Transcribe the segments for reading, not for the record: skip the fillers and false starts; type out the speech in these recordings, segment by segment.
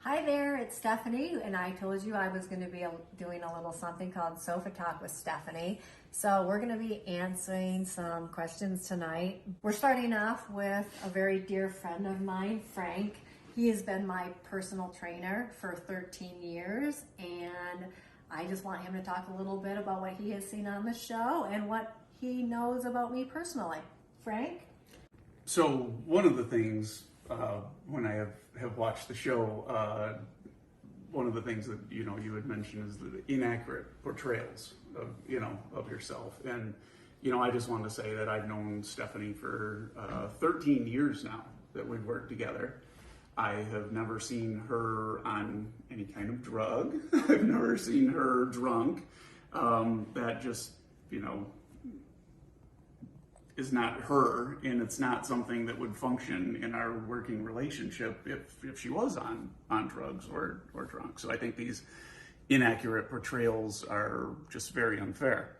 Hi there, it's Stephanie, and I told you I was going to be doing a little something called Sofa Talk with Stephanie. So we're going to be answering some questions tonight. We're starting off with a very dear friend of mine, Frank. He has been my personal trainer for 13 years, and I just want him to talk a little bit about what he has seen on the show and what he knows about me personally. Frank? So one of the things when I have watched the show, one of the things that you had mentioned is the inaccurate portrayals of yourself, and I just wanted to say that I've known Stephanie for 13 years now that we've worked together. I have never seen her on any kind of drug. I've never seen her drunk. That just is not her, and it's not something that would function in our working relationship if she was on drugs or drunk. So I think these inaccurate portrayals are just very unfair.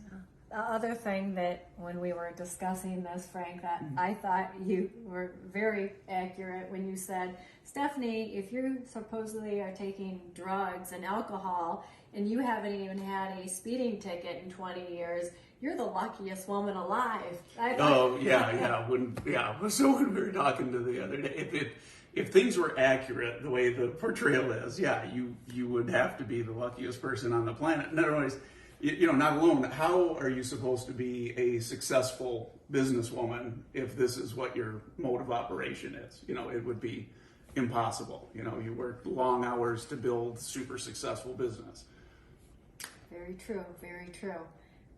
Yeah. The other thing that when we were discussing this, Frank, that I thought you were very accurate when you said, Stephanie, if you supposedly are taking drugs and alcohol and you haven't even had a speeding ticket in 20 years, you're the luckiest woman alive. So when we were talking to the other day, if things were accurate the way the portrayal is, you would have to be the luckiest person on the planet. In other words, not alone. How are you supposed to be a successful businesswoman if this is what your mode of operation is? It would be impossible. You work long hours to build super successful business. Very true. Very true.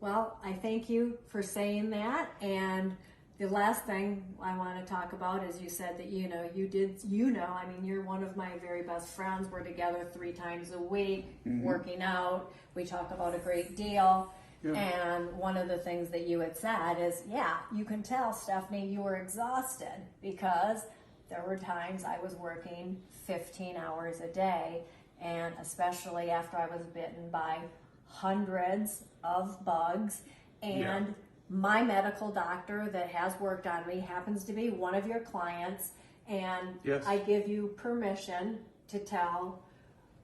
Well, I thank you for saying that. And the last thing I want to talk about is you said that, you're one of my very best friends. We're together 3 times a week, working out. We talk about a great deal. Yeah. And one of the things that you had said is, you can tell, Stephanie, you were exhausted because there were times I was working 15 hours a day. And especially after I was bitten by hundreds of bugs, and my medical doctor that has worked on me happens to be one of your clients, and yes. I give you permission to tell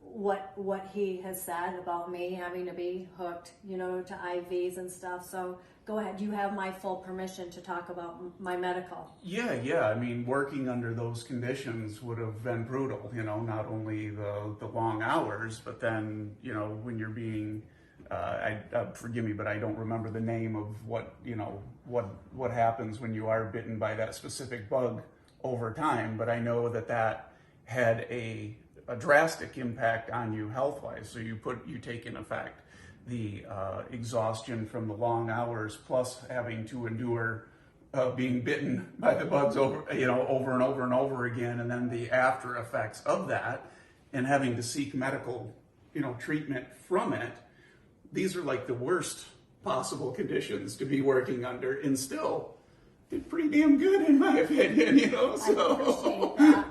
what he has said about me having to be hooked, to IVs and stuff. So go ahead. You have my full permission to talk about my medical. Yeah. I mean, working under those conditions would have been brutal, not only the long hours, but then, when you're being, forgive me, but I don't remember the name of what happens when you are bitten by that specific bug over time. But I know that had a drastic impact on you health-wise. So you take in effect the exhaustion from the long hours, plus having to endure being bitten by the bugs over and over and over again, and then the after effects of that, and having to seek medical treatment from it. These are like the worst possible conditions to be working under, and still did pretty damn good in my opinion, so. I appreciate that.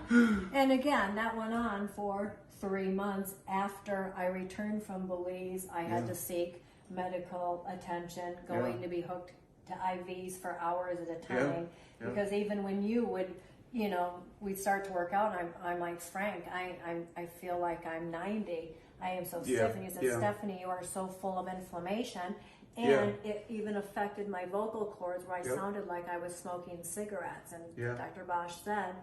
And again, that went on for 3 months after I returned from Belize. I had to seek medical attention, going to be hooked to IVs for hours at a time. Because even when you would, we'd start to work out, and I'm like, Frank, I feel like I'm 90. I am so stiff. And you said, Stephanie, you are so full of inflammation. And it even affected my vocal cords, where I sounded like I was smoking cigarettes. And Dr. Bosch said,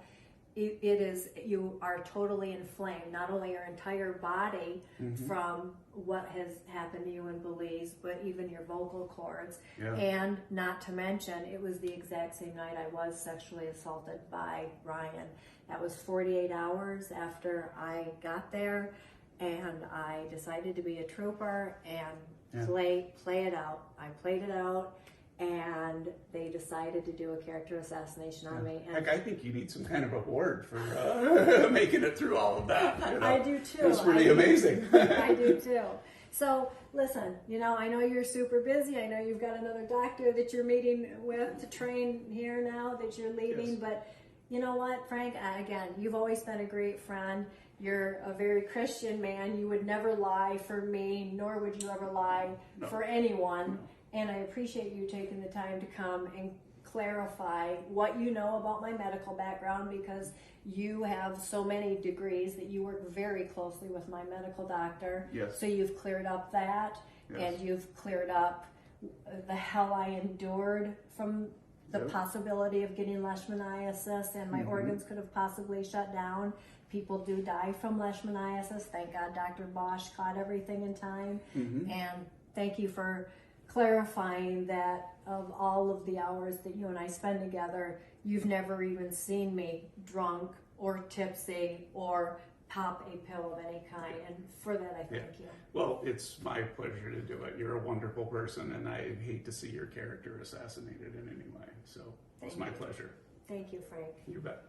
you are totally inflamed, not only your entire body from what has happened to you in Belize, but even your vocal cords. And not to mention, it was the exact same night I was sexually assaulted by Ryan. That was 48 hours after I got there, and I decided to be a trooper and play it out. I played it out. And they decided to do a character assassination on me. And I think you need some kind of award for making it through all of that. I do too. It's pretty amazing. I do too. So listen, I know you're super busy. I know you've got another doctor that you're meeting with to train here now that you're leaving. But you know what, Frank? Again, you've always been a great friend. You're a very Christian man. You would never lie for me, nor would you ever lie for anyone. And I appreciate you taking the time to come and clarify what you know about my medical background, because you have so many degrees that you work very closely with my medical doctor. Yes. So you've cleared up that, Yes. and you've cleared up the hell I endured from the Yep. possibility of getting leishmaniasis, and my organs could have possibly shut down. People do die from leishmaniasis. Thank God Dr. Bosch caught everything in time. And thank you for clarifying that of all of the hours that you and I spend together, you've never even seen me drunk or tipsy or pop a pill of any kind. And for that, I thank you. Well, it's my pleasure to do it. You're a wonderful person, and I hate to see your character assassinated in any way. So it's my pleasure. Thank you, Frank. You bet.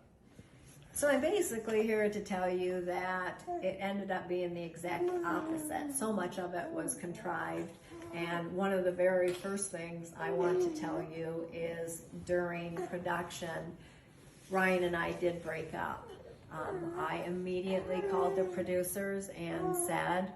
So I'm basically here to tell you that it ended up being the exact opposite. So much of it was contrived. And one of the very first things I want to tell you is during production, Ryan and I did break up. I immediately called the producers and said,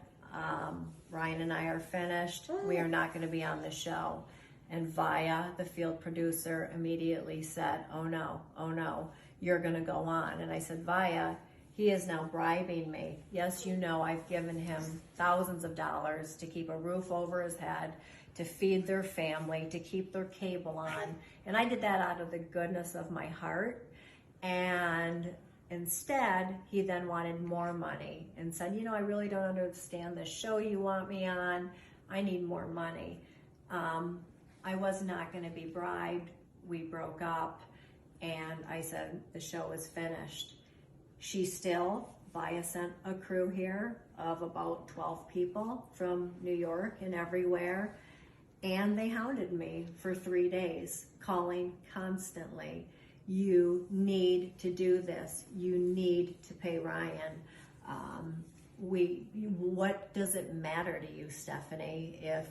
Ryan and I are finished. We are not going to be on the show. And Via, the field producer, immediately said, oh no, you're going to go on. And I said, Via, he is now bribing me. Yes, you know, I've given him thousands of dollars to keep a roof over his head, to feed their family, to keep their cable on. And I did that out of the goodness of my heart. And instead, he then wanted more money and said, you know, I really don't understand the show you want me on. I need more money. I was not going to be bribed. We broke up, and I said, the show is finished. Via sent a crew here of about 12 people from New York and everywhere, and they hounded me for 3 days, calling constantly. You need to do this. You need to pay Ryan. What does it matter to you, Stephanie, if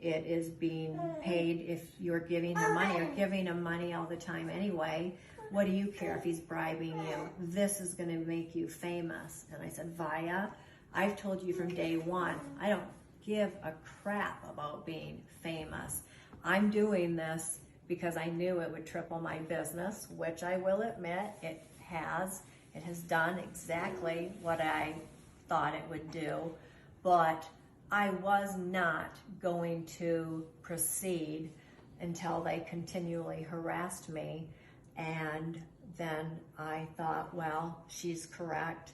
it is being paid, if you're giving him money? You're giving him money all the time anyway. What do you care if he's bribing you? This is going to make you famous. And I said, Via, I've told you from day one, I don't give a crap about being famous. I'm doing this because I knew it would triple my business, which I will admit it has. It has done exactly what I thought it would do, but I was not going to proceed until they continually harassed me. And then I thought, well, she's correct.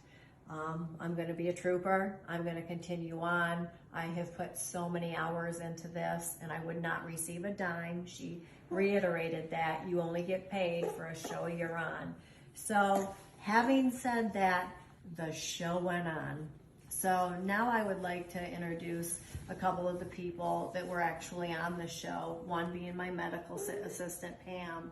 I'm going to be a trooper. I'm going to continue on. I have put so many hours into this, and I would not receive a dime. She reiterated that you only get paid for a show you're on. So having said that, the show went on. So now I would like to introduce a couple of the people that were actually on the show, one being my medical assistant, Pam,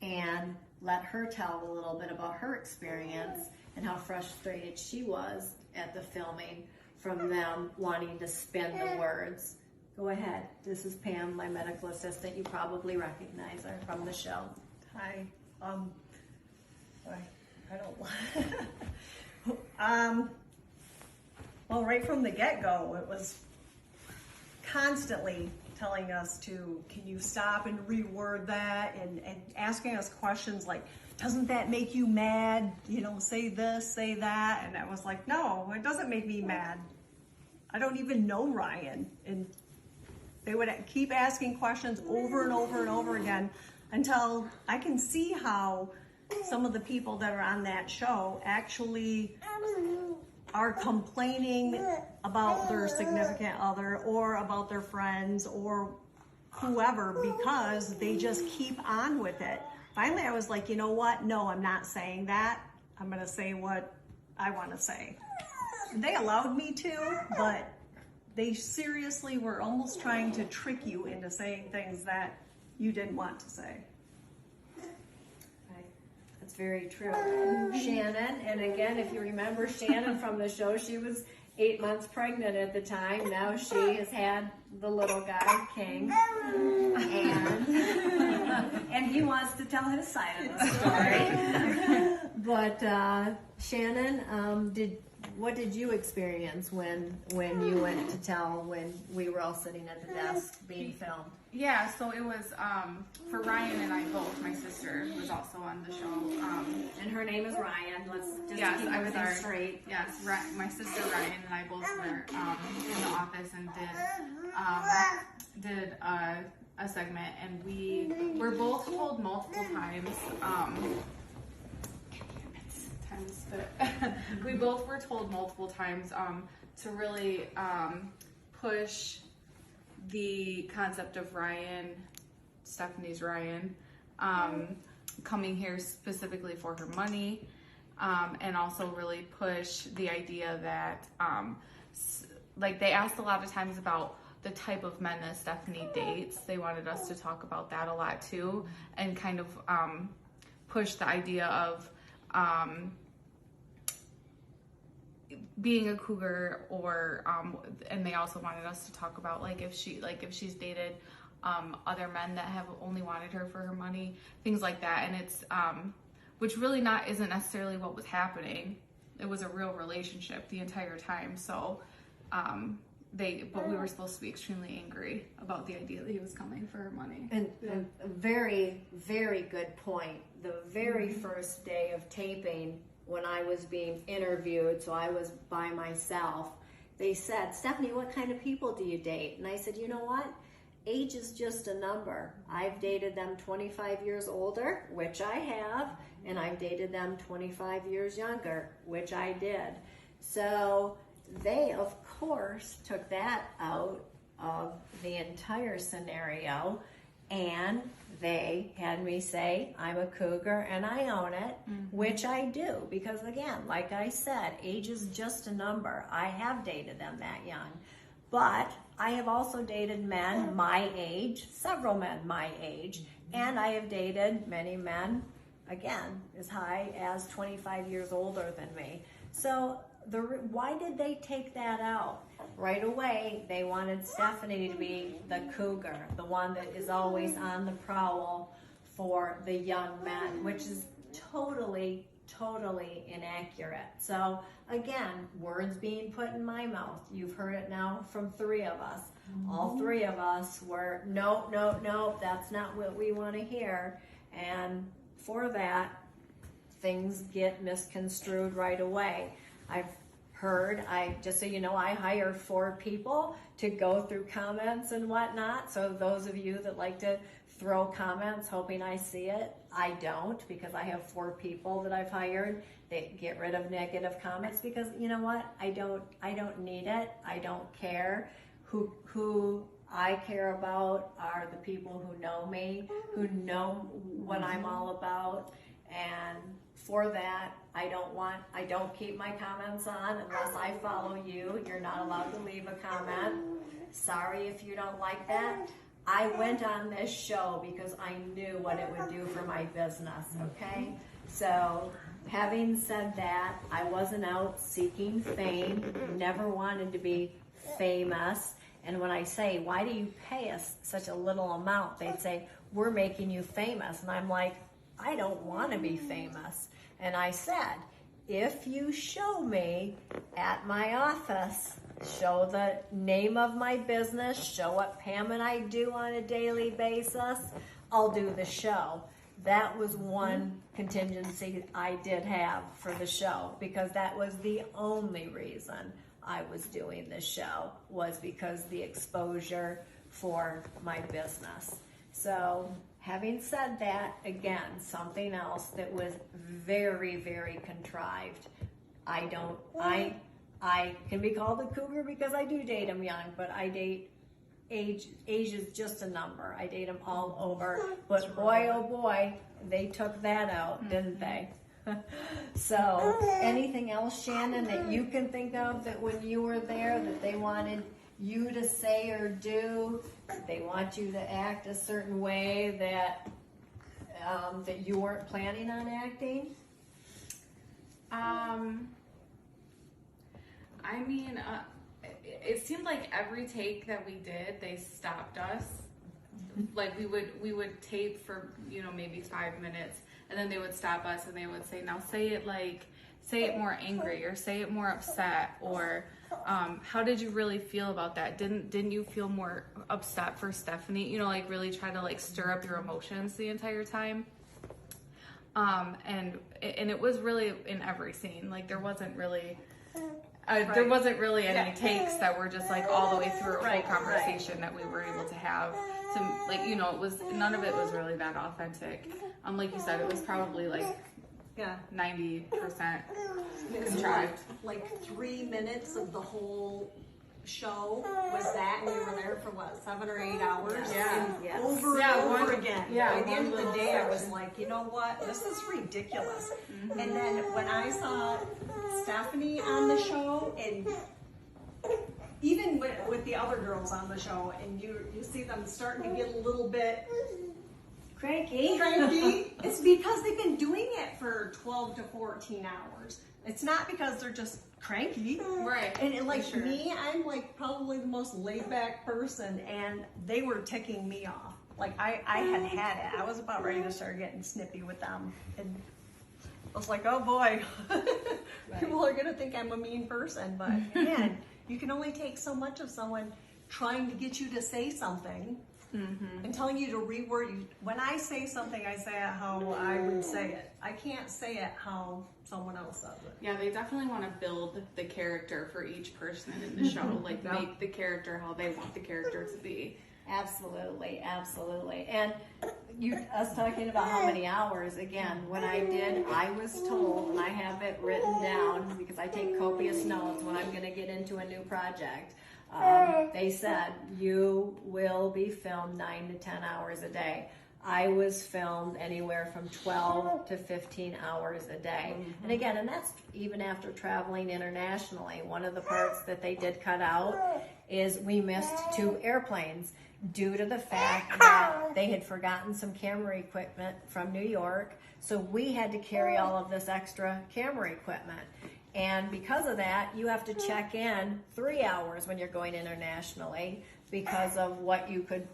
and let her tell a little bit about her experience and how frustrated she was at the filming from them wanting to spin the words. Go ahead. This is Pam, my medical assistant. You probably recognize her from the show. Hi. I don't. Well, right from the get-go, it was constantly telling us can you stop and reword that, and asking us questions like, doesn't that make you mad? You know, say this, say that. And I was like, no, it doesn't make me mad. I don't even know Ryan. And they would keep asking questions over and over and over again until I can see how some of the people that are on that show actually are complaining about their significant other or about their friends or whoever because they just keep on with it. Finally, I was like, you know what? No, I'm not saying that. I'm going to say what I want to say. They allowed me to, but they seriously were almost trying to trick you into saying things that you didn't want to say. That's very true. Shannon, and again, if you remember Shannon from the show, she was 8 months pregnant at the time. Now she has had the little guy, King, and he wants to tell his side of the story. But Shannon, what did you experience when you went to tell when we were all sitting at the desk being filmed? Yeah, so it was for Ryan and I both. My sister was also on the show. And her name is Ryan. Let's just Yes, keep I was everything straight. Yes, my sister Ryan and I both were in the office and did a segment, and we were both told multiple times. We both were told multiple times to really push the concept of Stephanie's Ryan, coming here specifically for her money, and also really push the idea that, like, they asked a lot of times about the type of men that Stephanie dates. They wanted us to talk about that a lot too, and kind of push the idea of being a cougar, or and they also wanted us to talk about if she's dated other men that have only wanted her for her money, things like that. And it's which really isn't necessarily what was happening. It was a real relationship the entire time. So but we were supposed to be extremely angry about the idea that he was coming for her money. And a very, very good point. The very first day of taping, when I was being interviewed, so I was by myself, they said, Stephanie, what kind of people do you date? And I said, you know what? Age is just a number. I've dated them 25 years older, which I have, and I've dated them 25 years younger, which I did. So they, of course, took that out of the entire scenario, and they had me say I'm a cougar and I own it, which I do, because again, like I said, age is just a number. I have dated them that young, but I have also dated men my age, several men my age, and I have dated many men, again, as high as 25 years older than me. So why did they take that out? Right away, they wanted Stephanie to be the cougar, the one that is always on the prowl for the young men, which is totally, totally inaccurate. So again, words being put in my mouth. You've heard it now from three of us. All three of us were, no, that's not what we want to hear. And for that, things get misconstrued right away. Just so you know, I hire 4 people to go through comments and whatnot. So those of you that like to throw comments hoping I see it, I don't, because I have 4 people that I've hired. They get rid of negative comments because, you know what, I don't need it. I don't care. Who I care about are the people who know me, who know what I'm all about, and for that, I don't keep my comments on unless I follow you. You're not allowed to leave a comment. Sorry if you don't like that. I went on this show because I knew what it would do for my business, okay? So, having said that, I wasn't out seeking fame, never wanted to be famous. And when I say, why do you pay us such a little amount? They'd say, we're making you famous. And I'm like, I don't want to be famous. And I said, if you show me at my office, show the name of my business, show what Pam and I do on a daily basis, I'll do the show. That was one contingency I did have for the show, because that was the only reason I was doing this show, was because the exposure for my business. So, having said that, again, something else that was very, very contrived. I can be called a cougar because I do date them young, but I date age is just a number. I date them all over. But boy, oh boy, they took that out, didn't they? So, anything else, Shannon, that you can think of that when you were there that they wanted you to say or do? They want you to act a certain way that you weren't planning on acting? It seemed like every take that we did, they stopped us. Like we would tape for maybe 5 minutes, and then they would stop us and they would say, now say say it more angry or say it more upset, or how did you really feel about that? Didn't you feel more upset for Stephanie? You know, like really try to like stir up your emotions the entire time. And it was really in every scene. Like there wasn't really any takes that were just like all the way through a whole conversation that we were able to have. So like, you know, it was, none of it was really that authentic. Like you said, it was probably like 90% contrived. Like 3 minutes of the whole show was that, and we were there for what, 7 or 8 hours? Over and over again. By the end of the day, I was like, you know what, this is ridiculous. And then when I saw Stephanie on the show, and even with the other girls on the show, and you see them starting to get a little bit Cranky. It's because they've been doing it for 12 to 14 hours. It's not because they're just cranky. Right. And like me, I'm like probably the most laid back person, and they were ticking me off. Like I had it. I was about ready to start getting snippy with them. And I was like, oh boy, people are gonna think I'm a mean person. But man, you can only take so much of someone trying to get you to say something. And telling you to reword you. When I say something, I say it how I would say it. I can't say it how someone else does it. Yeah, they definitely want to build the character for each person in the show. Like make the character how they want the character to be. Absolutely. And us talking about how many hours, again, when I was told, and I have it written down because I take copious notes when I'm going to get into a new project. They said, you will be filmed 9 to 10 hours a day. I was filmed anywhere from 12 to 15 hours a day. And again, and that's even after traveling internationally. One of the parts that they did cut out is we missed 2 airplanes due to the fact that they had forgotten some camera equipment from New York. So we had to carry all of this extra camera equipment. And because of that, you have to check in 3 hours when you're going internationally because of what you could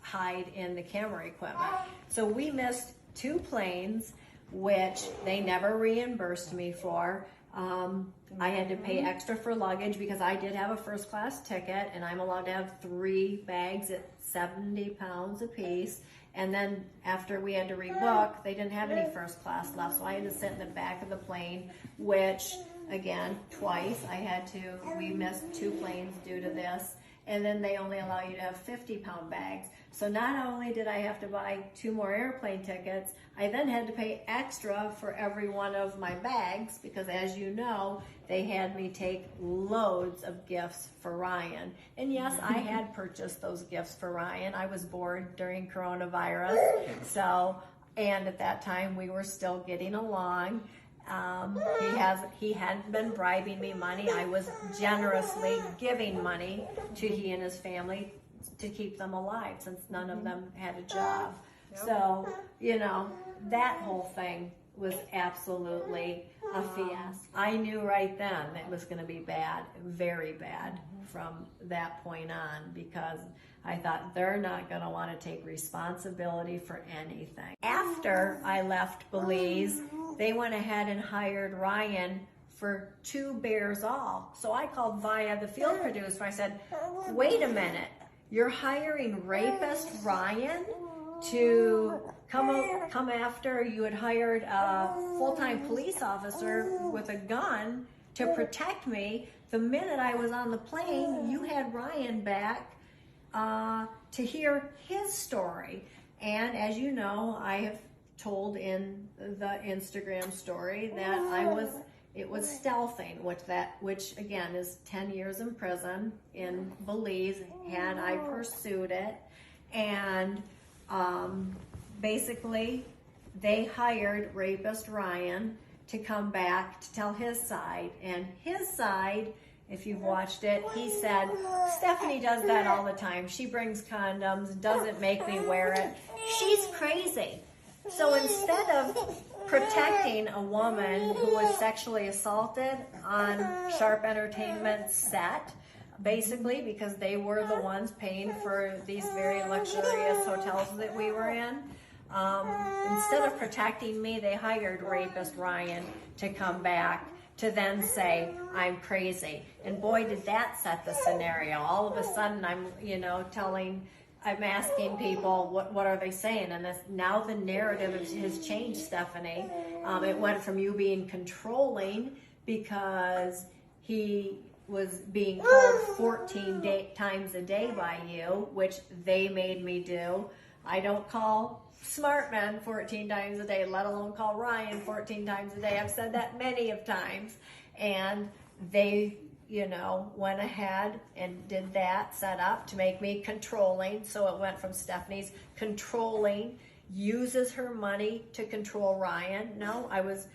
hide in the camera equipment. So we missed 2 planes, which they never reimbursed me for. I had to pay extra for luggage because I did have a first class ticket, and I'm allowed to have 3 bags at 70 pounds apiece. And then after we had to rebook, they didn't have any first class left, so I had to sit in the back of the plane, which again, twice we missed 2 planes due to this. And then they only allow you to have 50-pound bags. So not only did I have to buy 2 more airplane tickets, I then had to pay extra for every one of my bags because, as you know, they had me take loads of gifts for Ryan. And yes, I had purchased those gifts for Ryan. I was bored during coronavirus. And at that time, we were still getting along. He hadn't been bribing me money. I was generously giving money to he and his family to keep them alive since none of them had a job. So, you know, that whole thing was absolutely a fiasco. I knew right then it was going to be bad, very bad from that point on, because I thought they're not going to want to take responsibility for anything. After I left Belize, they went ahead and hired Ryan for 2 bears all. So I called Via, the field producer. I said, wait a minute, you're hiring rapist Ryan to come after you had hired a full-time police officer with a gun to protect me. The minute I was on the plane, you had Ryan back to hear his story. And as you know, I have told in the Instagram story that it was stealthing, which again is 10 years in prison in Belize had I pursued it. And basically they hired rapist Ryan to come back to tell his side. And his side, if you've watched it, he said, Stephanie does that all the time. She brings condoms, doesn't make me wear it. She's crazy. So instead of protecting a woman who was sexually assaulted on Sharp Entertainment's set, basically because they were the ones paying for these very luxurious hotels that we were in, instead of protecting me, they hired rapist Ryan to come back to then say I'm crazy. And boy, did that set the scenario. All of a sudden, I'm asking people, what are they saying? And now the narrative has changed, Stephanie. It went from you being controlling because he was being called 14 times a day by you, which they made me do. I don't call smart men 14 times a day, let alone call Ryan 14 times a day. I've said that many of times. And they, went ahead and did that, set up to make me controlling. So it went from Stephanie's controlling, uses her money to control Ryan. No, I was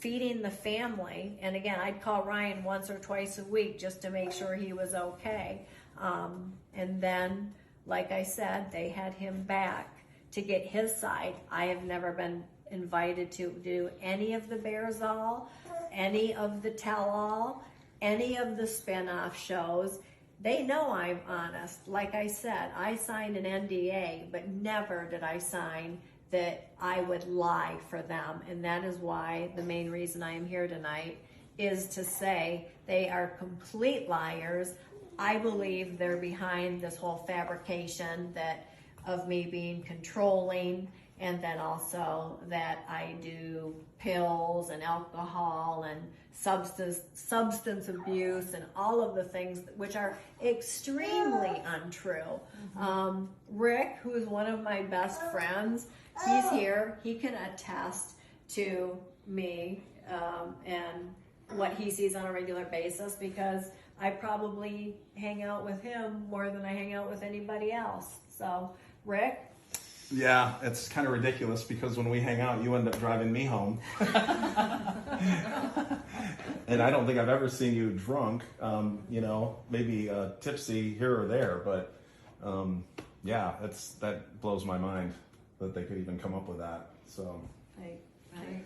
feeding the family. And again, I'd call Ryan once or twice a week just to make sure he was okay. And then, like I said, they had him back to get his side. I have never been invited to do any of the Bears All, any of the Tell All, any of the spin-off shows. They know I'm honest. Like I said, I signed an NDA, but never did I sign that I would lie for them. And that is why the main reason I am here tonight is to say they are complete liars. I believe they're behind this whole fabrication of me being controlling, and then also that I do pills and alcohol and substance abuse and all of the things which are extremely untrue. Rick, who is one of my best friends, he's here. He can attest to me and what he sees on a regular basis, because I probably hang out with him more than I hang out with anybody else. So, Rick? Yeah, it's kind of ridiculous because when we hang out, you end up driving me home. And I don't think I've ever seen you drunk, maybe tipsy here or there. But yeah, that blows my mind that they could even come up with that. So. Right.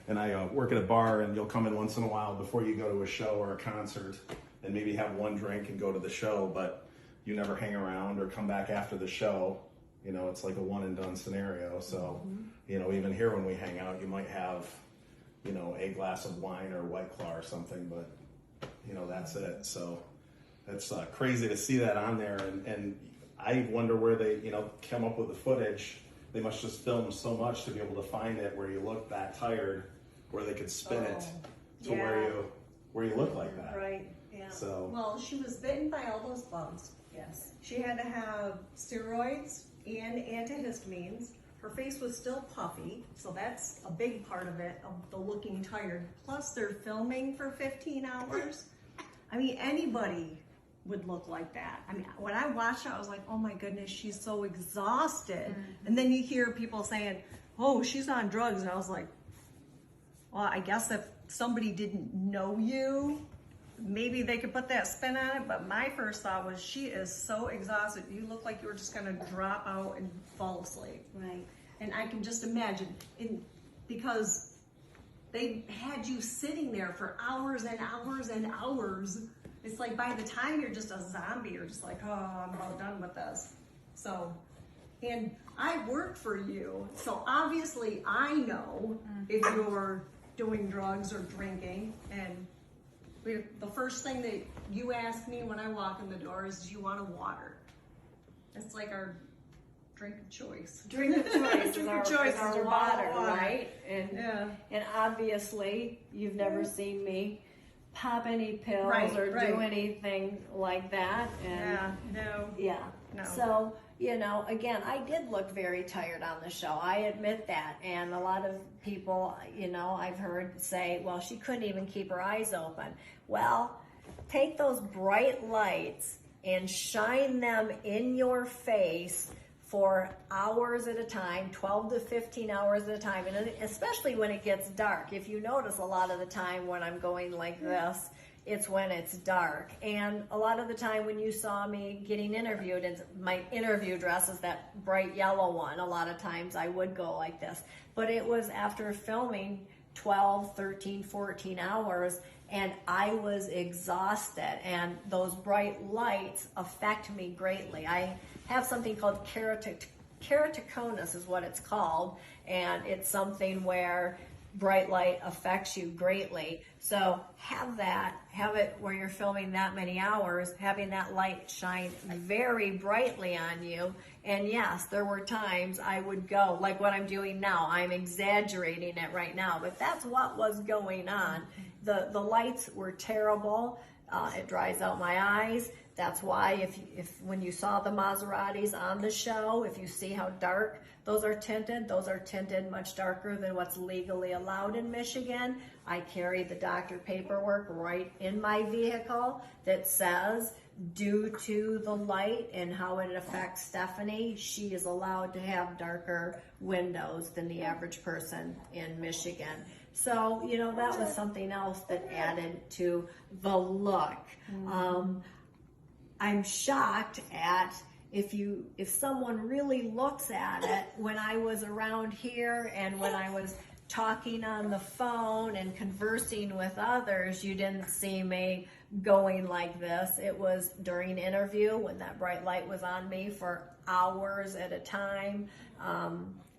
And I work at a bar, and you'll come in once in a while before you go to a show or a concert and maybe have one drink and go to the show, but you never hang around or come back after the show. It's like a one and done scenario. So, even here when we hang out, you might have, a glass of wine or White Claw or something, but, that's it. So it's crazy to see that on there. And I wonder where they, come up with the footage. They must just film so much to be able to find it where you look that tired, where they could spin it to where you look like that. Right. Yeah. So. Well, she was bitten by all those bugs. Yes. She had to have steroids and antihistamines. Her face was still puffy, so that's a big part of it, of the looking tired. Plus, they're filming for 15 hours. I mean, anybody would look like that. I mean, when I watched it, I was like, oh my goodness, she's so exhausted. And then you hear people saying, oh, she's on drugs. And I was like, well, I guess if somebody didn't know you, maybe they could put that spin on it. But my first thought was, she is so exhausted. You look like you were just going to drop out and fall asleep. Right. And I can just imagine, because they had you sitting there for hours and hours and hours. It's like by the time you're just a zombie, you're just like, oh, I'm about done with this. So, and I work for you, so obviously I know if you're doing drugs or drinking. And the first thing that you ask me when I walk in the door is, do you want a water? It's like our drink of choice. Drink of choice is our water, water, right? And obviously, you've never seen me pop any pills or do anything like that. And no. So, again, I did look very tired on the show. I admit that. And a lot of people, I've heard say, well, she couldn't even keep her eyes open. Well, take those bright lights and shine them in your face for hours at a time, 12 to 15 hours at a time, and especially when it gets dark. If you notice, a lot of the time when I'm going like this, it's when it's dark. And a lot of the time when you saw me getting interviewed, and my interview dress is that bright yellow one, a lot of times I would go like this. But it was after filming 12, 13, 14 hours, and I was exhausted, and those bright lights affect me greatly. I have something called keratoconus is what it's called, and it's something where bright light affects you greatly. So have it where you're filming that many hours, having that light shine very brightly on you. And yes, there were times I would go, like what I'm doing now. I'm exaggerating it right now, but that's what was going on. The lights were terrible. It dries out my eyes. That's why if when you saw the Maseratis on the show, if you see how dark those are tinted much darker than what's legally allowed in Michigan. I carry the doctor paperwork right in my vehicle that says, due to the light and how it affects Stephanie, she is allowed to have darker windows than the average person in Michigan. So, that was something else that added to the look. I'm shocked at if someone really looks at it. When I was around here and when I was talking on the phone and conversing with others, you didn't see me going like this. It was during interview when that bright light was on me for hours at a time,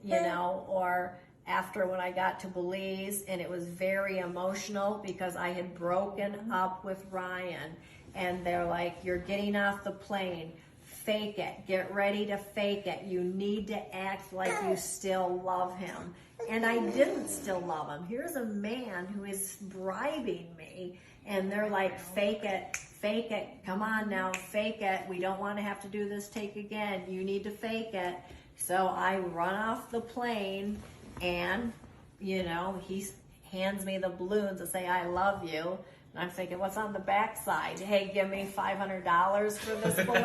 or after when I got to Belize, and it was very emotional because I had broken up with Ryan, and they're like, you're getting off the plane, fake it, get ready to fake it, you need to act like you still love him. And I didn't still love him. Here's a man who is bribing me, and they're like, fake it, come on now, fake it, we don't want to have to do this take again, you need to fake it. So I run off the plane, and he hands me the balloons and say, I love you. And I'm thinking, what's on the backside? Hey, give me $500 for this balloon.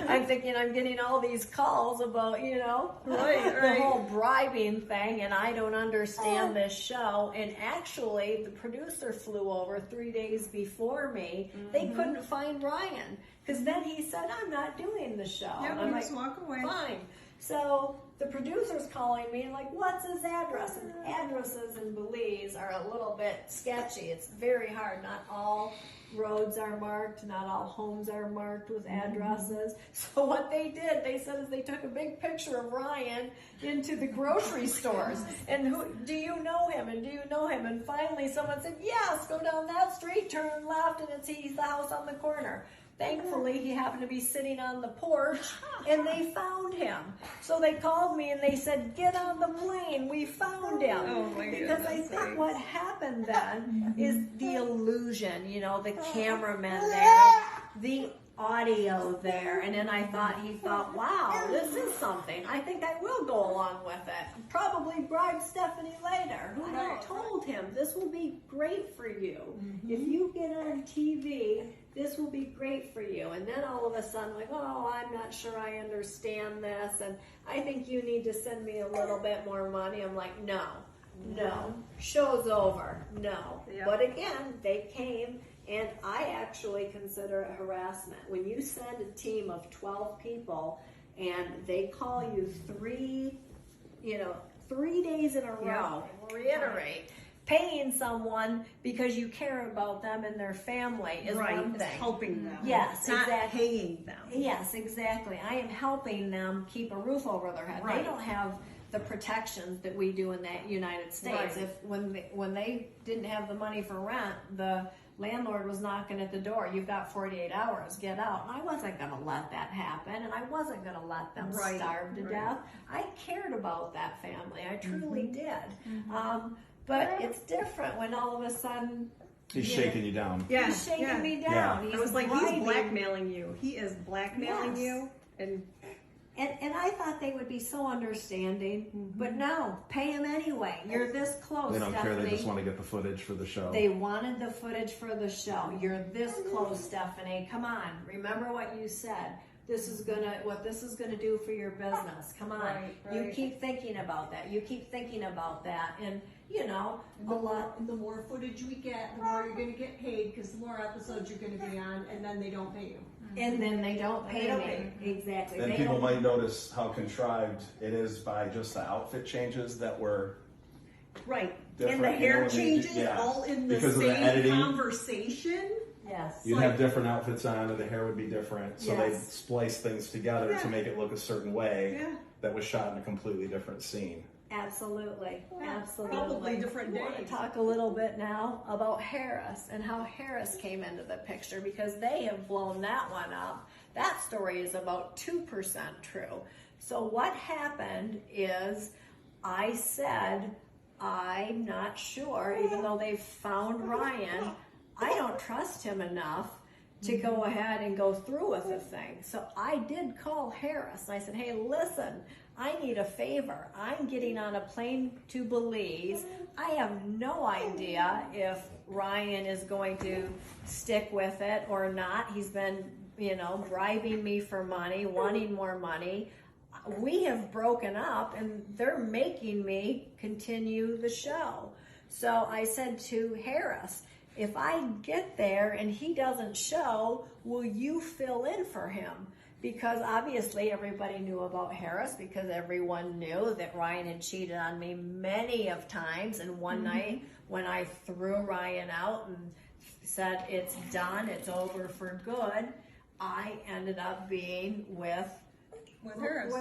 I'm thinking I'm getting all these calls about, the whole bribing thing, and I don't understand this show. And actually, the producer flew over 3 days before me. They couldn't find Ryan, because then he said, I'm not doing the show. Yeah, and I'm like, walk away. Fine. So the producer's calling me and like, what's his address? And addresses in Belize are a little bit sketchy. It's very hard. Not all roads are marked. Not all homes are marked with addresses. So what they did, they said, is they took a big picture of Ryan into the grocery stores. And do you know him? And do you know him? And finally someone said, yes, go down that street, turn left, and he's the house on the corner. Thankfully, he happened to be sitting on the porch, and they found him. So they called me, and they said, get on the plane. We found him. Oh, my goodness. Because I think what happened then is the illusion, the cameraman there, the audio there. And then he thought, wow, this is something. I think I will go along with it. Probably bribe Stephanie later. Who knows? I told him, this will be great for you. If you get on TV, this will be great for you. And then all of a sudden, like, oh, I'm not sure I understand this, and I think you need to send me a little bit more money. I'm like, no, show's over, no. Yep. But again, they came, and I actually consider it harassment. When you send a team of 12 people, and they call you 3 days in a row, reiterate, paying someone because you care about them and their family is one thing. It's helping them. Yes, it's not exactly. paying them. Yes, exactly. I am helping them keep a roof over their head. Right. They don't have the protections that we do in the United States. Right. When they didn't have the money for rent, the landlord was knocking at the door. You've got 48 hours. Get out. I wasn't going to let that happen, and I wasn't going to let them starve to death. I cared about that family. I truly did. But it's different when all of a sudden He's shaking you down. Yeah, he's shaking me down. Yeah. He's I was like, bribing. he's blackmailing you. He is blackmailing Yes. you. And I thought they would be so understanding, but no, pay him anyway. You're this close, They don't care. Stephanie. They just want to get the footage for the show. They wanted the footage for the show. You're this close, Stephanie. Come on. Remember what you said. What this is gonna do for your business. Come on. Right. You keep thinking about that. You keep thinking about that. And The more footage we get, the more you're going to get paid, because the more episodes you're going to be on, and then they don't pay you. and then they don't pay They don't me. pay. Exactly. Then They people don't- might notice how contrived it is by just the outfit changes that were Right. different. And the hair when they changes yeah. all in the Because of the same editing. conversation. Yes. You'd have different outfits on, and the hair would be different. So they'd Yes. splice things together to make it look a certain way Yeah. that was shot in a completely different scene. Absolutely. Absolutely. Probably different I want days. to talk a little bit now about Harris and how Harris came into the picture, because they have blown that one up. That story is about 2% true. So what happened is I said, I'm not sure, even though they found Ryan, I don't trust him enough to go ahead and go through with the thing. So I did call Harris. I said, hey, listen, I need a favor. I'm getting on a plane to Belize. I have no idea if Ryan is going to stick with it or not. He's been, bribing me for money, wanting more money. We have broken up and they're making me continue the show. So I said to Harris, if I get there and he doesn't show, will you fill in for him? Because obviously everybody knew about Harris, because everyone knew that Ryan had cheated on me many of times. And one night when I threw Ryan out and said, it's done, it's over for good, I ended up being with Harris.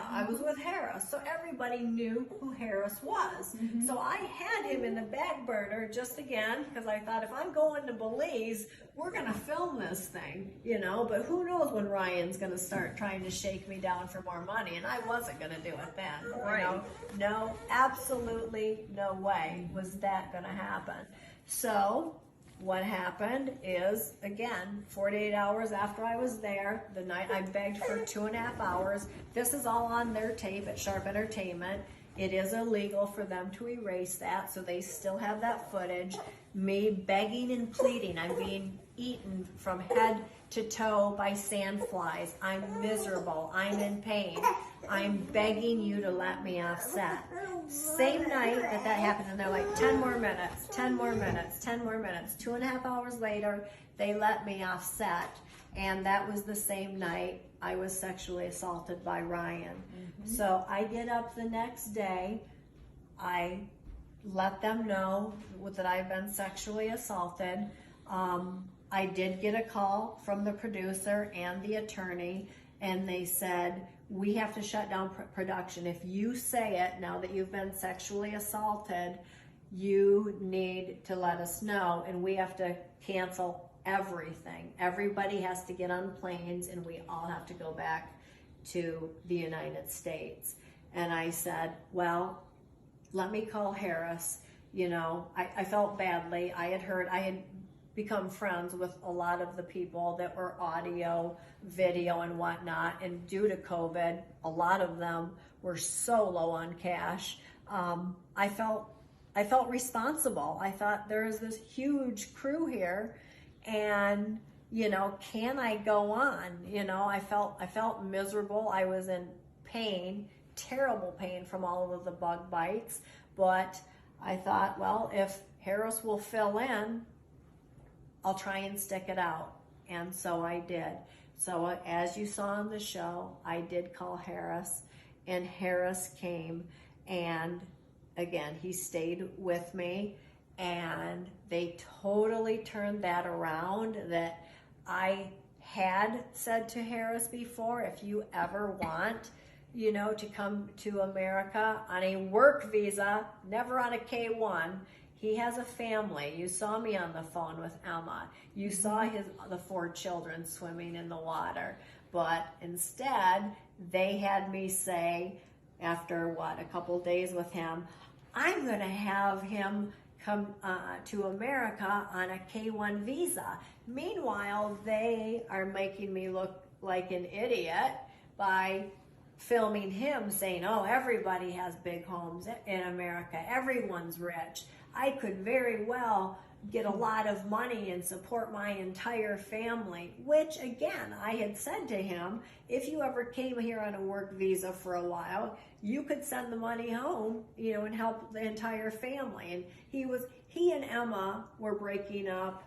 I was with Harris, so everybody knew who Harris was. So I had him in the back burner just again, because I thought, if I'm going to Belize, we're going to film this thing, but who knows when Ryan's going to start trying to shake me down for more money, and I wasn't going to do it then. Right. No, absolutely no way was that going to happen. So what happened is, again, 48 hours after I was there, the night I begged for 2.5 hours. This is all on their tape at Sharp Entertainment. It is illegal for them to erase that, so they still have that footage. Me begging and pleading. I'm being eaten from head to toe by sandflies. I'm miserable. I'm in pain. I'm begging you to let me off set. Same night that happened, and they're like, 10 more minutes, 10 more minutes, 10 more minutes. 2.5 hours later, they let me off set, and that was the same night I was sexually assaulted by Ryan. So I get up the next day, I let them know that I've been sexually assaulted. I did get a call from the producer and the attorney, and they said, we have to shut down production. If you say it, now that you've been sexually assaulted, you need to let us know, and we have to cancel everything. Everybody has to get on planes, and we all have to go back to the United States. And I said, well, let me call Harris. I felt badly. I had become friends with a lot of the people that were audio, video, and whatnot. And due to COVID, a lot of them were so low on cash. I felt responsible. I thought, there is this huge crew here, and can I go on? I felt miserable. I was in pain, terrible pain from all of the bug bites. But I thought, well, if Harris will fill in, I'll try and stick it out. And so I did. So as you saw on the show, I did call Harris, and Harris came, and again, he stayed with me, and they totally turned that around. That I had said to Harris before, if you ever want, to come to America on a work visa, never on a K-1, he has a family. You saw me on the phone with Emma. You saw the 4 children swimming in the water. But instead, they had me say, after a couple days with him, I'm going to have him come to America on a K-1 visa. Meanwhile, they are making me look like an idiot by filming him saying, oh, everybody has big homes in America. Everyone's rich. I could very well get a lot of money and support my entire family, which again, I had said to him, if you ever came here on a work visa for a while, you could send the money home, and help the entire family. And he and Emma were breaking up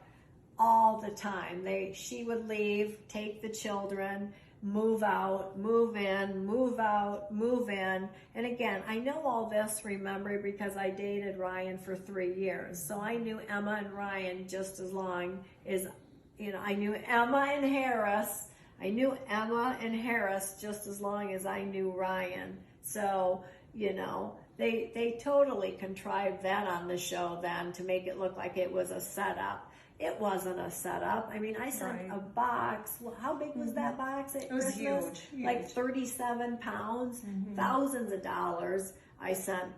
all the time. She would leave, take the children, move out, move in, move out, move in. And again, I know all this, remember, because I dated Ryan for 3 years. So I knew Emma and Ryan just as long as I knew Emma and Harris. I knew Emma and Harris just as long as I knew Ryan. So, they totally contrived that on the show then to make it look like it was a setup. It wasn't a setup. I mean, I sent a box. How big was that box at was Christmas? huge. Like 37 pounds, thousands of dollars. I sent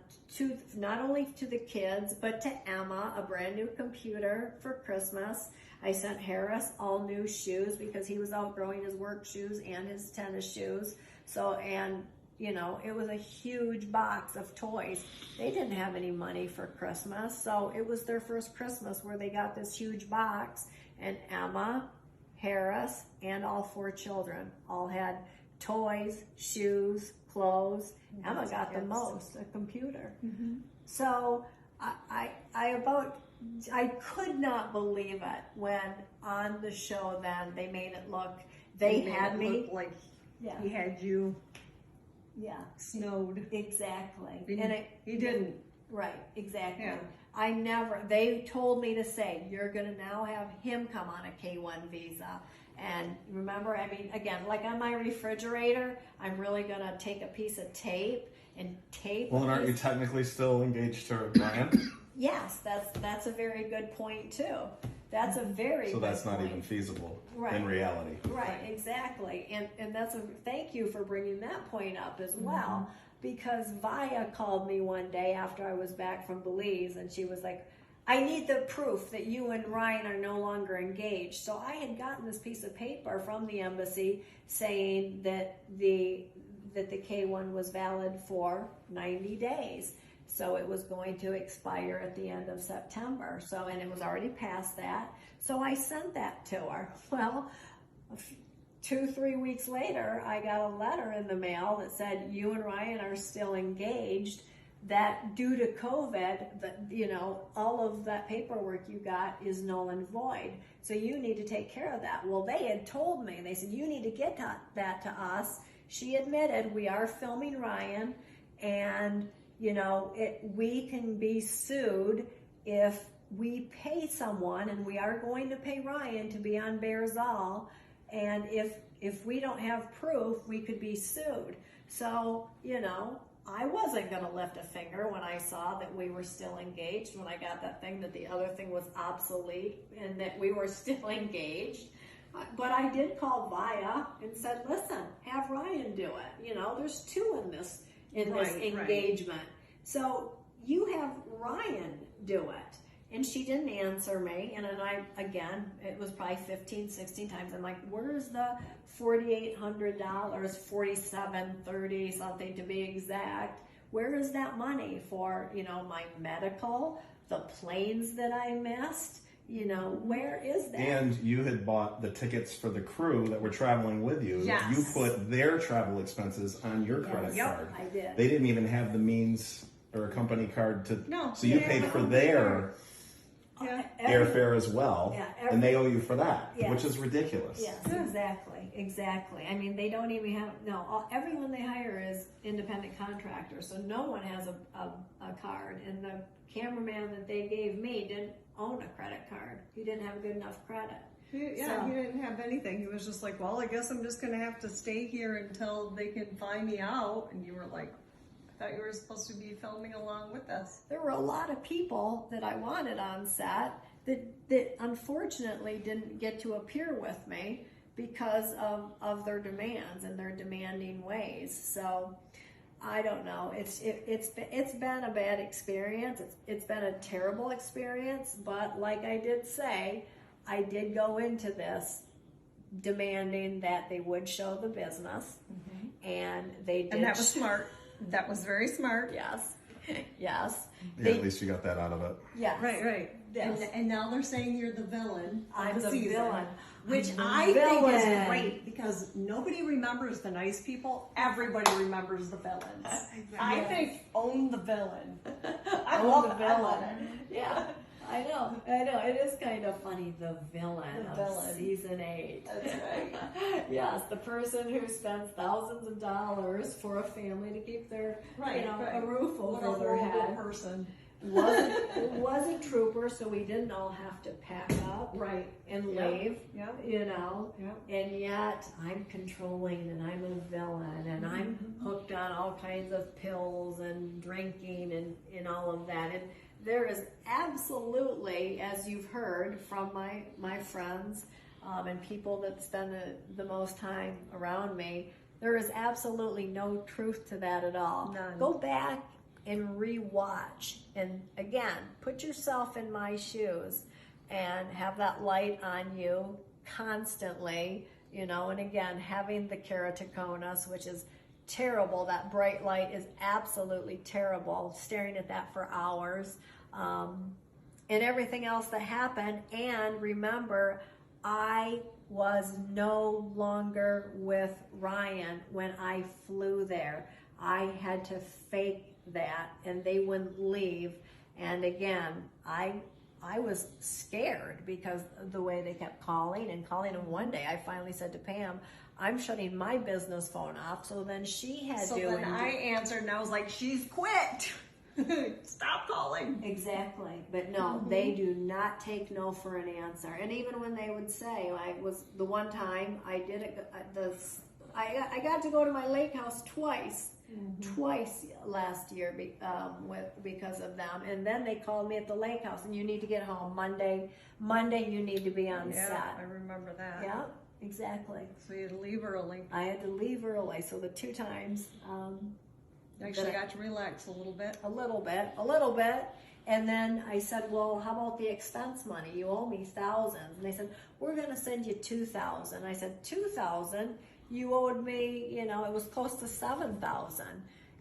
not only to the kids, but to Emma, a brand new computer for Christmas. I sent Harris all new shoes because he was outgrowing his work shoes and his tennis shoes. So, and it was a huge box of toys. They didn't have any money for Christmas, so it was their first Christmas where they got this huge box, and Emma, Harris, and all 4 children all had toys, shoes, clothes. Emma got the most, a computer. So I could not believe it when on the show then they made it look, they had me. Look like Yeah. he had you Yeah, snowed. exactly. He didn't. Right, exactly. Yeah. They told me to say, you're going to now have him come on a K-1 visa. And remember, I mean, again, like on my refrigerator, I'm really going to take a piece of tape and tape. Well, and aren't you technically still engaged to Ryan? Yes, that's a very good point too. That's a very So good that's not point. even feasible Right. in reality. Right, exactly. And thank you for bringing that point up as well, because Vaya called me one day after I was back from Belize, and she was like, I need the proof that you and Ryan are no longer engaged. So I had gotten this piece of paper from the embassy saying that the K-1 was valid for 90 days. So it was going to expire at the end of September. So, and it was already past that. So I sent that to her. Well, 2-3 weeks later, I got a letter in the mail that said, you and Ryan are still engaged, that due to COVID, all of that paperwork you got is null and void. So you need to take care of that. Well, they had told me, they said, you need to get that to us. She admitted, we are filming Ryan, and we can be sued if we pay someone, and we are going to pay Ryan to be on Bears All, and if we don't have proof, we could be sued. So, I wasn't going to lift a finger when I saw that we were still engaged, when I got that thing that the other thing was obsolete and that we were still engaged. But I did call Vaya and said, listen, have Ryan do it. There's 2 in this engagement. So you have Ryan do it. And she didn't answer me. And then it was probably 15, 16 times. I'm like, where's the $4,800, $4,730 something to be exact? Where is that money for, my medical, the planes that I missed? Where is that? And you had bought the tickets for the crew that were traveling with you. Yes. You put their travel expenses on your credit card. I did. They didn't even have the means or a company card to. No, So you they paid have for a their Yeah. airfare as well, Yeah, and they owe you for that, Yes. which is ridiculous. Yes, exactly. I mean, they don't even have, everyone they hire is independent contractors, so no one has a card. And the cameraman that they gave me didn't own a credit card. He didn't have good enough credit. He didn't have anything. He was just like, well, I guess I'm just going to have to stay here until they can find me out. And you were like, I thought you were supposed to be filming along with us. There were a lot of people that I wanted on set that unfortunately didn't get to appear with me because of their demands and their demanding ways. So I don't know. It's been a bad experience. It's been a terrible experience. But like I did say, I did go into this demanding that they would show the business, and they did. And that was smart. That was very smart. Yes. Yeah, at least you got that out of it. Yes. Right. Yes. And now they're saying you're the villain. I'm of the the season, villain. which I'm the I think is villain. great because nobody remembers the nice people. Everybody remembers the villains. I think own the villain. I Own love the it. I love villain. it. Yeah, I know. It is kind of funny. The villain The of villain. season 8. That's right. Yes, the person who spends thousands of dollars for a family to keep their, Right, a right. roof What over a their horrible head. person. was a trooper, so we didn't all have to pack up Right. and Yep. leave, Yep. you know. Yep. And yet I'm controlling and I'm a villain and I'm hooked on all kinds of pills and drinking and all of that. And there is absolutely, as you've heard from my friends and people that spend the most time around me, there is absolutely no truth to that at all. None. Go back and rewatch, and again, put yourself in my shoes and have that light on you constantly, you know. And again, having the keratoconus, which is terrible, that bright light is absolutely terrible, staring at that for hours, and everything else that happened. And remember, I was no longer with Ryan when I flew there. I had to fake that, and they wouldn't leave. And again, I was scared because of the way they kept calling and calling. And one day I finally said to Pam, I'm shutting my business phone off. So then she had So to. then I answered and I was like, she's quit. Stop calling. Exactly. But no, they do not take no for an answer. And even when they would say, I was the one time I did it, I got to go to my lake house twice last year because of them. And then they called me at the lake house, and you need to get home Monday you need to be on Yeah, set. I remember that. Yeah, exactly. So you had to leave early. I had to leave early, so the two times Actually got to relax a little bit. a little bit. And then I said, well, how about the expense money? You owe me thousands. And they said, we're going to send you 2,000. I said, 2,000? You owed me, you know, it was close to 7,000.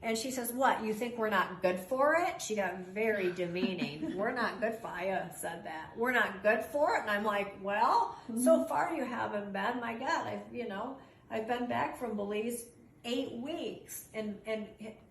And she says, what, you think we're not good for it? She got very demeaning. We're not good for it. I said that. We're not good for it. And I'm like, well, so far you haven't been. My God, I've been back from Belize 8 weeks and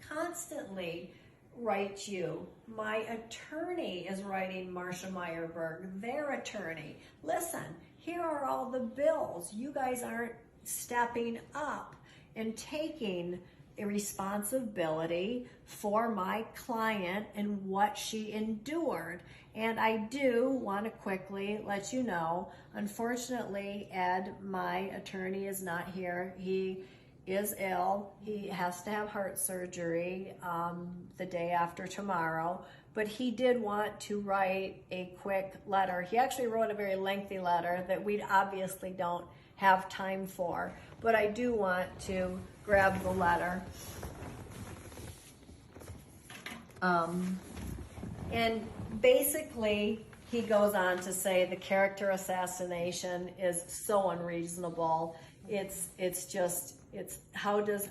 constantly write you. My attorney is writing Marcia Meyerberg, their attorney. Listen, here are all the bills. You guys aren't stepping up and taking a responsibility for my client and what she endured. And I do want to quickly let you know, unfortunately, Ed, my attorney, is not here. He is ill. He has to have heart surgery the day after tomorrow. But he did want to write a quick letter. He actually wrote a very lengthy letter that we obviously don't have time for. But I do want to grab the letter. And basically, he goes on to say the character assassination is so unreasonable. It's how does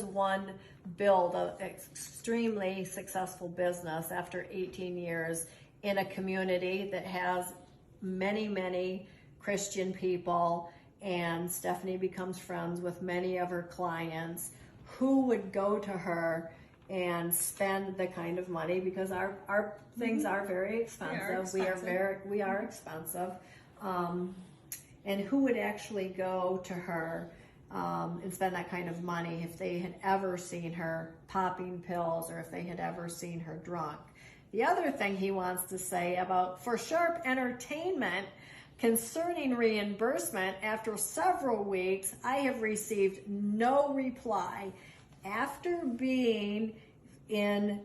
one build an extremely successful business after 18 years in a community that has many, many Christian people, and Stephanie becomes friends with many of her clients who would go to her and spend the kind of money, because our things are very expensive. We are expensive. And who would actually go to her and spend that kind of money if they had ever seen her popping pills or if they had ever seen her drunk? The other thing he wants to say about For Sharp Entertainment concerning reimbursement, after several weeks, I have received no reply. After being in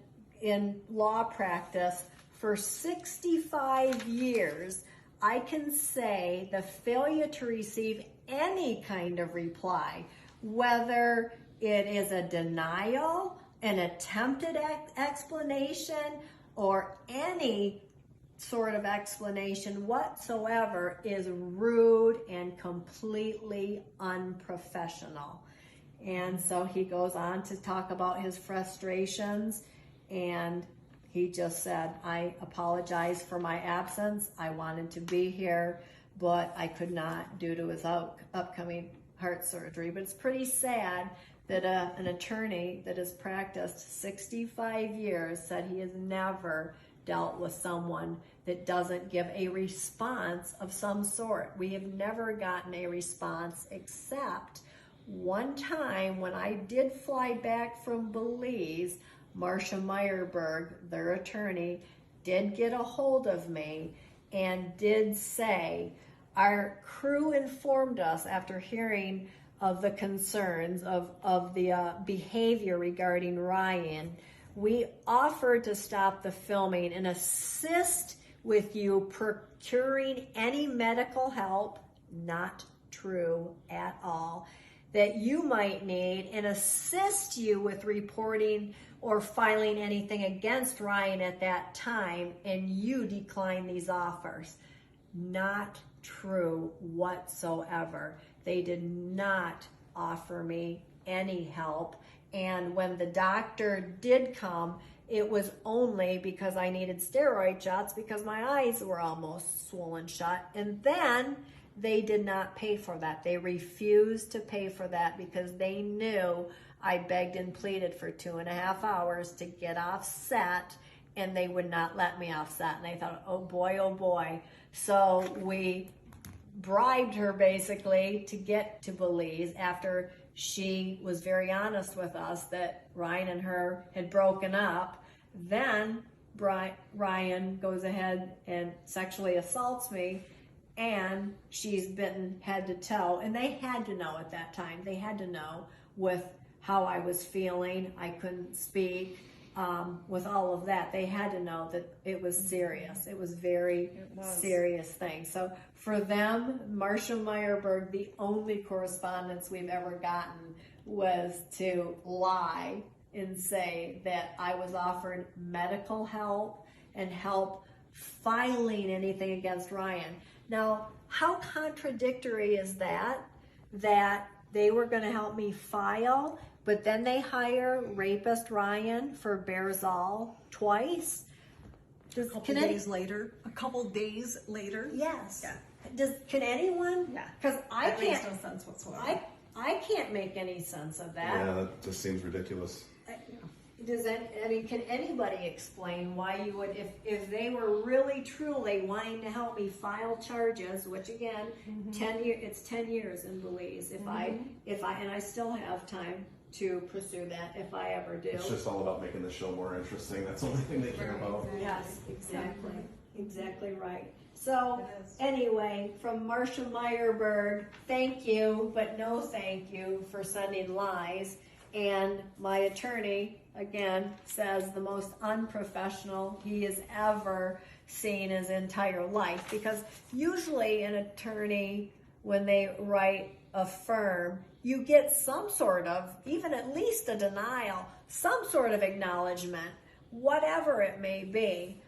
law practice for 65 years, I can say the failure to receive any kind of reply, whether it is a denial, an attempted explanation, or any sort of explanation whatsoever, is rude and completely unprofessional. And so he goes on to talk about his frustrations, and he just said, I apologize for my absence. I wanted to be here, but I could not due to his upcoming heart surgery. But it's pretty sad that an attorney that has practiced 65 years said he has never dealt with someone that doesn't give a response of some sort. We have never gotten a response, except one time when I did fly back from Belize. Marcia Meyerberg, their attorney, did get a hold of me and did say, our crew informed us after hearing of the concerns of the behavior regarding Ryan. We offered to stop the filming and assist with you procuring any medical help, not true at all, that you might need, and assist you with reporting or filing anything against Ryan at that time, and you decline these offers. Not true whatsoever. They did not offer me any help, and when the doctor did come, it was only because I needed steroid shots because my eyes were almost swollen shut, and then they did not pay for that. They refused to pay for that because they knew I begged and pleaded for 2.5 hours to get off set, and they would not let me off set. And they thought, oh boy. So we bribed her basically to get to Belize after she was very honest with us that Ryan and her had broken up. Then Ryan goes ahead and sexually assaults me, and she's bitten head to toe. And they had to know at that time. They had to know with how I was feeling. I couldn't speak. With all of that, they had to know that it was serious. It was serious thing. So for them, Marcia Meyerberg, the only correspondence we've ever gotten was to lie and say that I was offered medical help and help filing anything against Ryan. Now, how contradictory is that they were going to help me file, but then they hire rapist Ryan for Bearzall twice? A couple days later. Yes. Yeah. Can anyone? Yeah. Because I That can't. makes no sense whatsoever. I can't make any sense of that. Yeah, that just seems ridiculous. Can anybody explain why you would, if they were really truly wanting to help me file charges, which again, 10 years, it's 10 years in Belize. If I and I still have time to pursue that if I ever do. It's just all about making the show more interesting. That's the only thing they care about. Yes, exactly right. So anyway, from Marcia Meyerberg, thank you, but no thank you for sending lies. And my attorney, again, says the most unprofessional he has ever seen his entire life. Because usually an attorney, when they write a firm, you get some sort of, even at least a denial, some sort of acknowledgement, whatever it may be,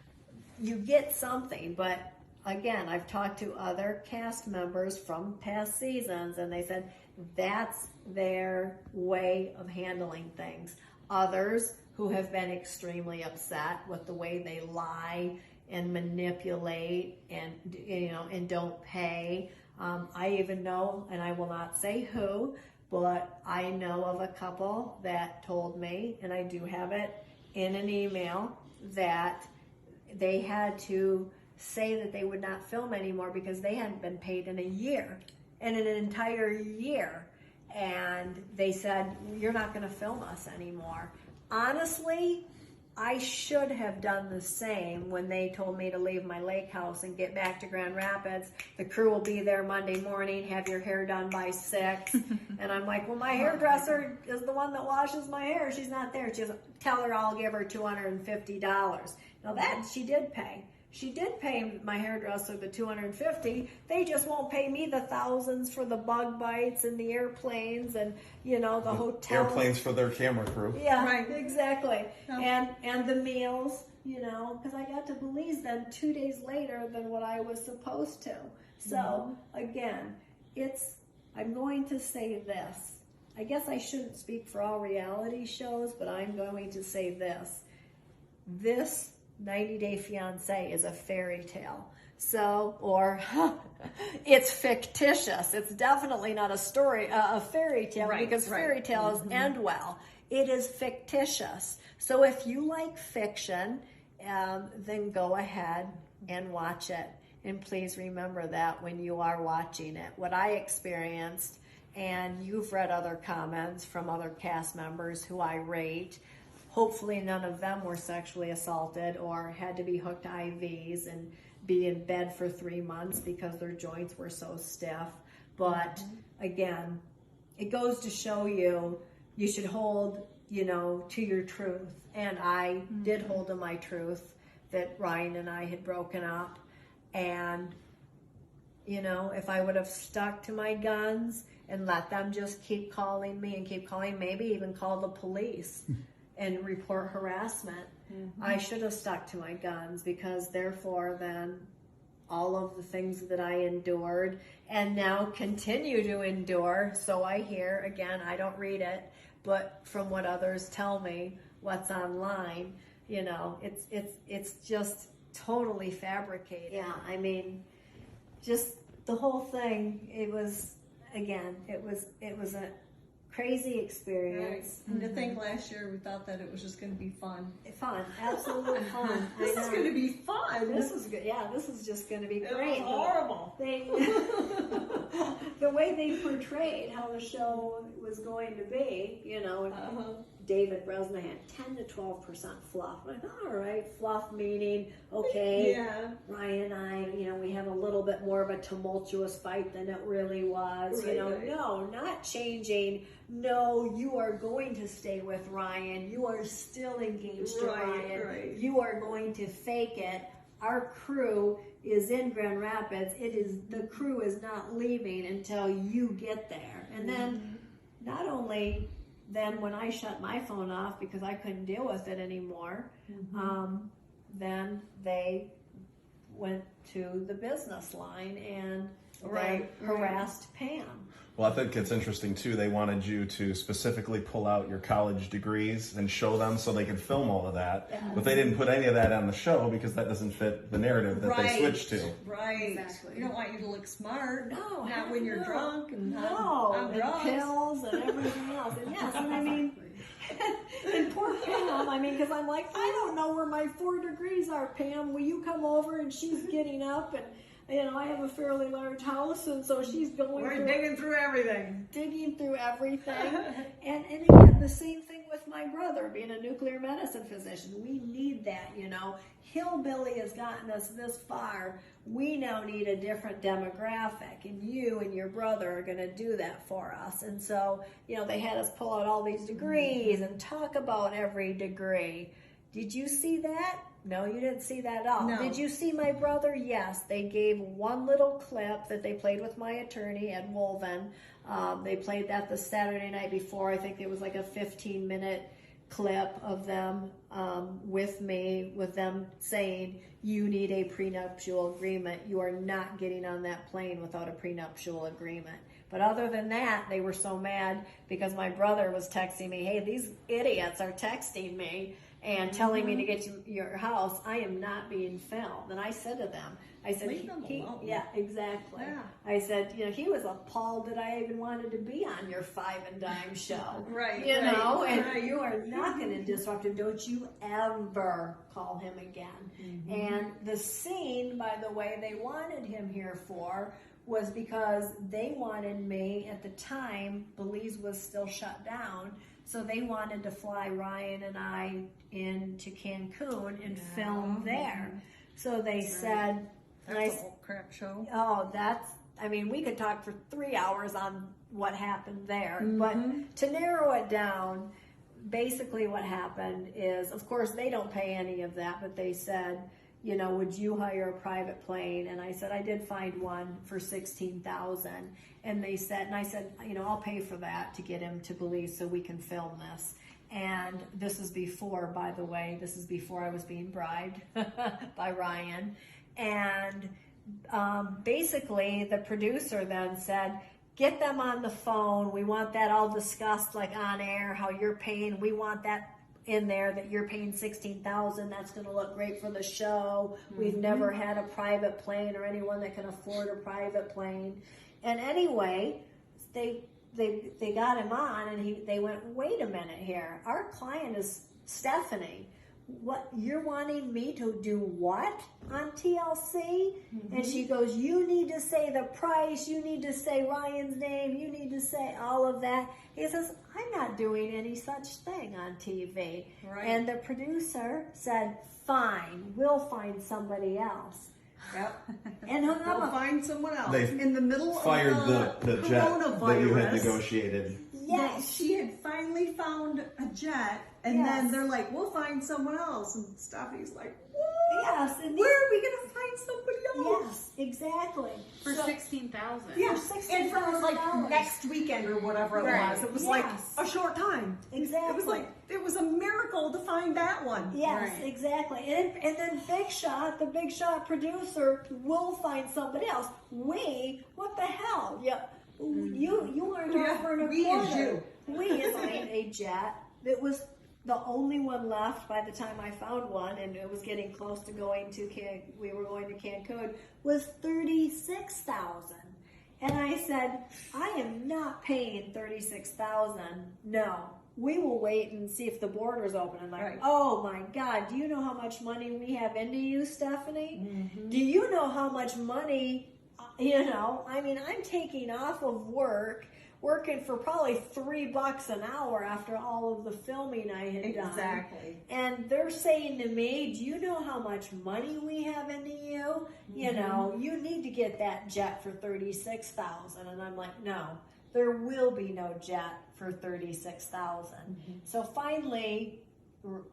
you get something. But again, I've talked to other cast members from past seasons, and they said that's their way of handling things. Others who have been extremely upset with the way they lie and manipulate and don't pay. I even know, and I will not say who, but I know of a couple that told me, and I do have it in an email, that they had to say that they would not film anymore because they hadn't been paid in an entire year. And they said, you're not going to film us anymore. Honestly, I should have done the same when they told me to leave my lake house and get back to Grand Rapids. The crew will be there Monday morning, have your hair done by 6. And I'm like, well, my hairdresser is the one that washes my hair. She's not there. She goes, tell her I'll give her $250. Now that she did pay. She did pay my hairdresser the $250. They just won't pay me the thousands for the bug bites and the airplanes and the hotel Airplanes for their camera crew. Yeah, Right. exactly. And the meals, because I got to Belize then 2 days later than what I was supposed to. So again, I'm going to say this. I guess I shouldn't speak for all reality shows, but I'm going to say this. This 90 Day Fiance is a fairy tale. It's fictitious. It's definitely not a fairy tale, because fairy tales end well. It is fictitious. So if you like fiction, then go ahead and watch it. And please remember that when you are watching it. What I experienced, and you've read other comments from other cast members who I rate, hopefully none of them were sexually assaulted or had to be hooked to IVs and be in bed for 3 months because their joints were so stiff. But again, it goes to show you should hold, to your truth. And I did hold to my truth that Ryan and I had broken up. And, if I would have stuck to my guns and let them just keep calling me and keep calling, maybe even call the police and report harassment, I should have stuck to my guns, because therefore then all of the things that I endured and now continue to endure. So I hear, again, I don't read it, but from what others tell me, what's online, it's just totally fabricated. Yeah, I mean, just the whole thing, it was a crazy experience. Right. And to think last year we thought that it was just going to be fun. Fun, absolute fun. This is going to be fun. This is good. Yeah, this is just going to be It great. was horrible. The way they portrayed how the show was going to be, David Bresna had 10 to 12% fluff. I'm like, all right, fluff meaning, okay, Yeah. Ryan and I, we have a little bit more of a tumultuous fight than it really was. Right. No, not changing. No, you are going to stay with Ryan. You are still engaged to Ryan. Right. You are going to fake it. Our crew is in Grand Rapids. The crew is not leaving until you get there. And then not only then when I shut my phone off because I couldn't deal with it anymore, then they went to the business line and then harassed Pam. Well, I think it's interesting too. They wanted you to specifically pull out your college degrees and show them so they could film all of that. Yes. But they didn't put any of that on the show because that doesn't fit the narrative that they switched to. Right. Exactly. We don't want you to look smart. No, Not when you're no. drunk and No, on drugs. and pills and everything else. And yes, and I mean, and poor Pam, because I'm like, I don't know where my 4 degrees are, Pam. Will you come over? And she's getting up, and I have a fairly large house, and so she's going We're through, digging through everything. everything. and again, the same thing with my brother being a nuclear medicine physician. We need that, Hillbilly has gotten us this far. We now need a different demographic, and you and your brother are going to do that for us. And so, they had us pull out all these degrees and talk about every degree. Did you see that? No, you didn't see that at all. No. Did you see my brother? Yes. They gave one little clip that they played with my attorney, Ed Wolven. They played that the Saturday night before. I think it was like a 15-minute clip of them with me, with them saying, you need a prenuptial agreement. You are not getting on that plane without a prenuptial agreement. But other than that, they were so mad because my brother was texting me, hey, these idiots are texting me and telling me to get to your house. I am not being filmed. And I said to them, Leave them alone. yeah, exactly. Yeah. I said, he was appalled that I even wanted to be on your Five and Dime show. Right. And right. you are not going to disrupt him. Don't you ever call him again. And the scene, by the way, they wanted him here for was because they wanted me, at the time, Belize was still shut down, so they wanted to fly Ryan and I into Cancun and film there. So they said, That's a whole crap show. oh, we could talk for 3 hours on what happened there. But to narrow it down, basically what happened is, of course, they don't pay any of that, but they said, would you hire a private plane? And I said, I did find one for $16,000. And they said, and I said, I'll pay for that to get him to Belize so we can film this. And this is before, by the way, I was being bribed by Ryan. And basically the producer then said, get them on the phone. We want that all discussed, like on air, how you're paying. We want that in there that you're paying $16,000. That's going to look great for the show. We've never had a private plane or anyone that can afford a private plane. And anyway, they got him on, and they went, wait a minute here. Our client is Stephanie. what, you're wanting me to do what on TLC? And she goes, you need to say the price, you need to say Ryan's name, you need to say all of that. He says, I'm not doing any such thing on TV. Right. And the producer said, fine, we'll find somebody else. Yep. And hung Go up. find someone else. They In the middle Fired of the jet that you had coronavirus, negotiated. Yes. she had finally found a jet, and Yes. then they're like, we'll find someone else. And Stephanie's like, what? Yes. And Where are we going to find somebody else? Yes, exactly. For So- 16,000. Yeah, For and for like $16,000. next weekend or whatever it Right. was. It was Yes. like a short time. Exactly. It was like, it was a miracle to find that one. Yes, Right. exactly. And then Big Shot, the Big Shot producer, will find somebody else. What the hell? Yeah, you aren't Yeah, offering a we quarter. is you. We is a jet that was the only one left by the time I found one, and it was getting close to going to we were going to Cancun, was $36,000. And I said, I am not paying $36,000. No. We will wait and see if the border's open. I'm like, Right. oh my God, do you know how much money we have into you, Stephanie? Do you know how much money, I mean, I'm taking off of working for probably $3 an hour after all of the filming I had done. Exactly. And they're saying to me, do you know how much money we have into you? You know, you need to get that jet for $36,000. And I'm like, no, there will be no jet for $36,000. So finally,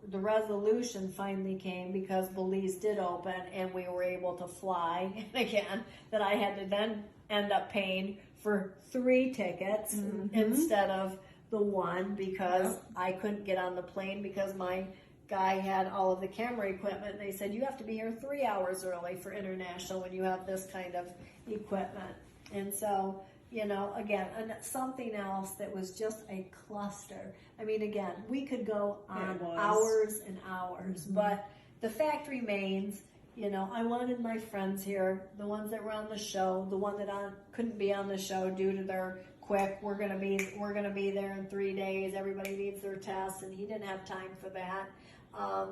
the resolution finally came because Belize did open and we were able to fly. And again, that I had to then end up paying for 3 tickets instead of the one because I couldn't get on the plane because my guy had all of the camera equipment. And they said, you have to be here 3 hours early for international when you have this kind of equipment. And so, again, something else that was just a cluster. I mean, again, we could go on hours and hours, but the fact remains, I wanted my friends here, the ones that were on the show, the one that couldn't be on the show due to their quick, we're gonna be there in 3 days, everybody needs their tests, and he didn't have time for that. I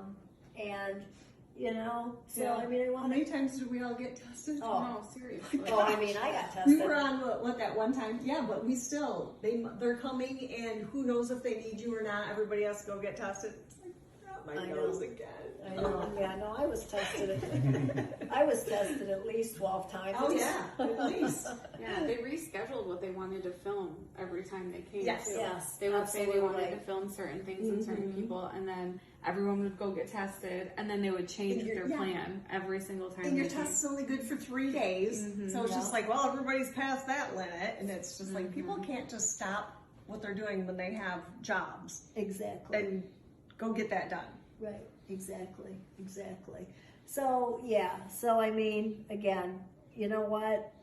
mean, How many times did we all get tested? No, seriously. Oh, I mean, I got tested. We were on what that one time? Yeah, but we still they're coming, and who knows if they need you or not? Everybody has to go get tested. It's like, got my I nose know. again. I know. Yeah, no, I was tested. I was tested at least 12 times. Oh yeah, at least. Yeah, they rescheduled what they wanted to film every time they came Yes. too. Yes, They would say they wanted absolutely. to film certain things and certain people, and then everyone would go get tested, and then they would change And their yeah. plan every single time. And your they came. test is only good for 3 days, so it's just like, well, everybody's past that limit, and it's just like people can't just stop what they're doing when they have jobs Exactly. and go get that done. Right. Exactly. So yeah. So I mean, again, you know what?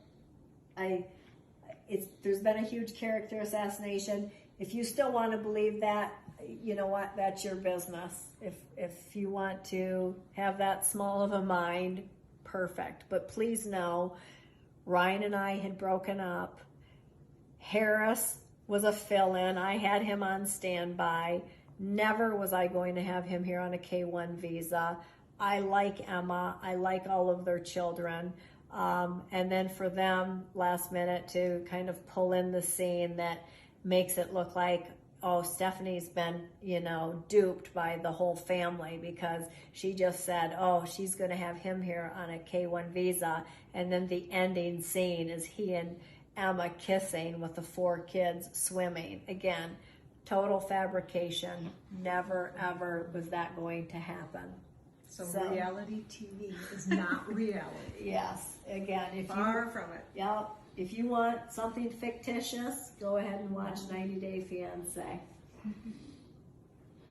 There's been a huge character assassination. If you still want to believe that, you know what? That's your business. If you want to have that small of a mind, perfect. But please know, Ryan and I had broken up. Harris was a fill-in. I had him on standby. Never was I going to have him here on a K-1 visa. I like Emma. I like all of their children. And then for them, last minute, to kind of pull in the scene that makes it look like, oh, Stephanie's been, duped by the whole family because she just said, oh, she's going to have him here on a K-1 visa. And then the ending scene is he and Emma kissing with the 4 kids swimming. Again, total fabrication. Never, ever was that going to happen. So reality TV is not reality. Yes. Again, Far from it. Yep. If you want something fictitious, go ahead and watch 90 Day Fiance.